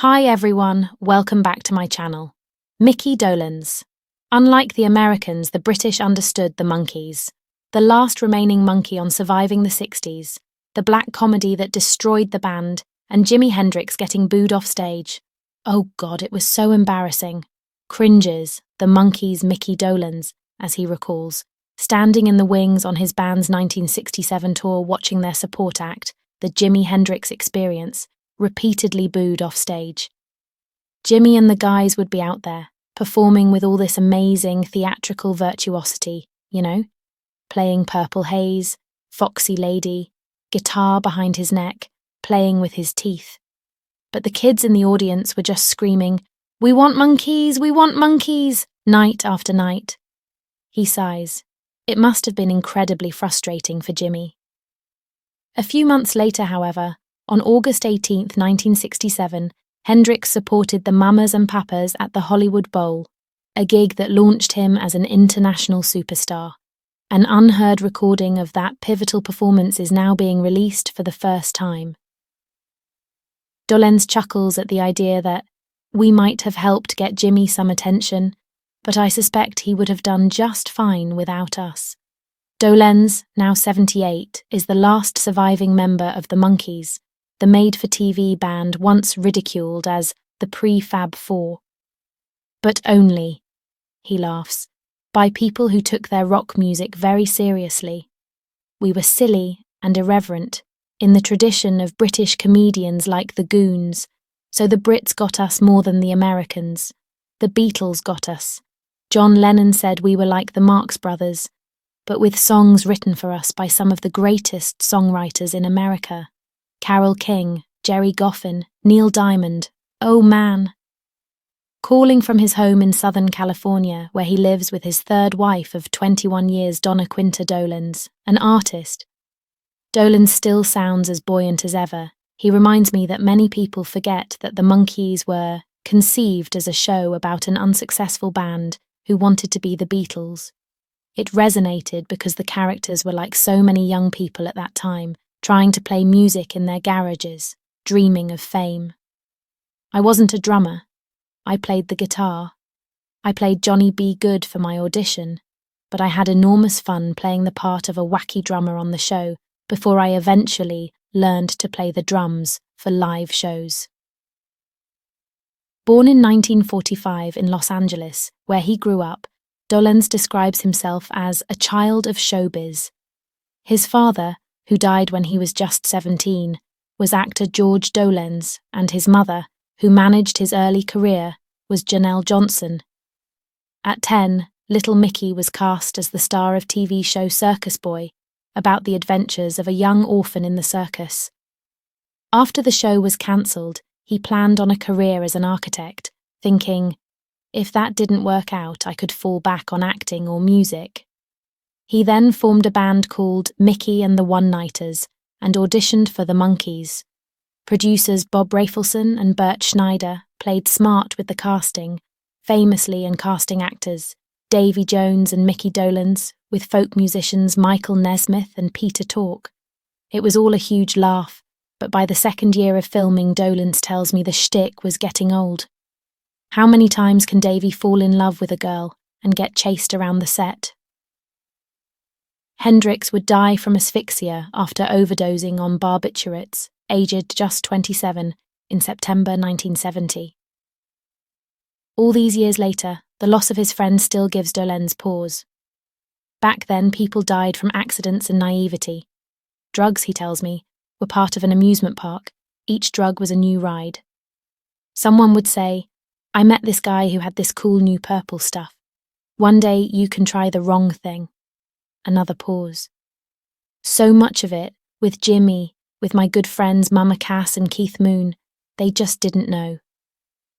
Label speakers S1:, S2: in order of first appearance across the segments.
S1: Hi everyone, welcome back to my channel. Micky Dolenz. Unlike the Americans, the British understood the Monkees, the last remaining monkey on surviving the 60s, the black comedy that destroyed the band, and Jimi Hendrix getting booed off stage. Oh God, it was so embarrassing. Cringes, the Monkees' Micky Dolenz, as he recalls, standing in the wings on his band's 1967 tour watching their support act, the Jimi Hendrix Experience, repeatedly booed off stage. Jimmy and the guys would be out there, performing with all this amazing theatrical virtuosity, playing Purple Haze, Foxy Lady, guitar behind his neck, playing with his teeth. But the kids in the audience were just screaming, "We want Monkees, we want Monkees," night after night. He sighs. It must have been incredibly frustrating for Jimmy. A few months later, however, on August 18, 1967, Hendrix supported the Mamas and Papas at the Hollywood Bowl, a gig that launched him as an international superstar. An unheard recording of that pivotal performance is now being released for the first time. Dolenz chuckles at the idea that we might have helped get Jimmy some attention, but I suspect he would have done just fine without us. Dolenz, now 78, is the last surviving member of the Monkees, the made-for-TV band once ridiculed as the Prefab Four. But only, he laughs, by people who took their rock music very seriously. We were silly and irreverent, in the tradition of British comedians like the Goons, so the Brits got us more than the Americans. The Beatles got us. John Lennon said we were like the Marx Brothers, but with songs written for us by some of the greatest songwriters in America. Carole King, Jerry Goffin, Neil Diamond, oh man. Calling from his home in Southern California, where he lives with his third wife of 21 years, Donna Quinta Dolenz, an artist, Dolenz still sounds as buoyant as ever. He reminds me that many people forget that the Monkees were conceived as a show about an unsuccessful band who wanted to be the Beatles. It resonated because the characters were like so many young people at that time, trying to play music in their garages, dreaming of fame. I wasn't a drummer. I played the guitar. I played Johnny B. Good for my audition, but I had enormous fun playing the part of a wacky drummer on the show before I eventually learned to play the drums for live shows. Born in 1945 in Los Angeles, where he grew up, Dolenz describes himself as a child of showbiz. His father, who died when he was just 17, was actor George Dolenz, and his mother, who managed his early career, was Janelle Johnson. At 10, little Mickey was cast as the star of TV show Circus Boy, about the adventures of a young orphan in the circus. After the show was cancelled, he planned on a career as an architect, thinking, if that didn't work out, I could fall back on acting or music. He then formed a band called Mickey and the One-Nighters and auditioned for the Monkees. Producers Bob Rafelson and Bert Schneider played smart with the casting, famously in casting actors Davy Jones and Micky Dolenz, with folk musicians Michael Nesmith and Peter Tork. It was all a huge laugh, but by the second year of filming, Dolenz tells me the shtick was getting old. How many times can Davy fall in love with a girl and get chased around the set? Hendrix would die from asphyxia after overdosing on barbiturates, aged just 27, in September 1970. All these years later, the loss of his friend still gives Dolenz pause. Back then, people died from accidents and naivety. Drugs, he tells me, were part of an amusement park. Each drug was a new ride. Someone would say, I met this guy who had this cool new purple stuff. One day you can try the wrong thing. Another pause. So much of it, with Jimmy, with my good friends Mama Cass and Keith Moon, they just didn't know.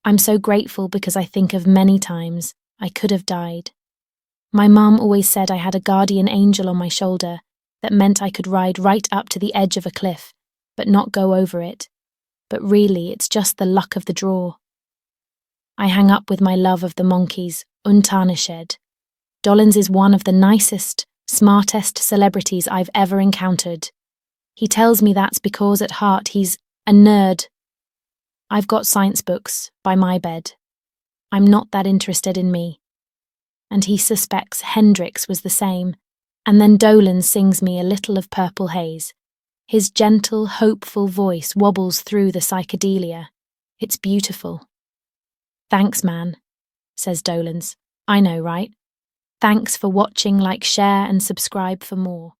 S1: I'm so grateful because I think of many times I could have died. My mum always said I had a guardian angel on my shoulder that meant I could ride right up to the edge of a cliff, but not go over it. But really, it's just the luck of the draw. I hang up with my love of the Monkees, untarnished. Dolenz is one of the nicest, smartest celebrities I've ever encountered. He tells me that's because at heart he's a nerd. I've got science books by my bed. I'm not that interested in me. And he suspects Hendrix was the same. And then Dolenz sings me a little of Purple Haze. His gentle, hopeful voice wobbles through the psychedelia. It's beautiful. Thanks, man, says Dolenz. I know, right? Thanks for watching, like, share and subscribe for more.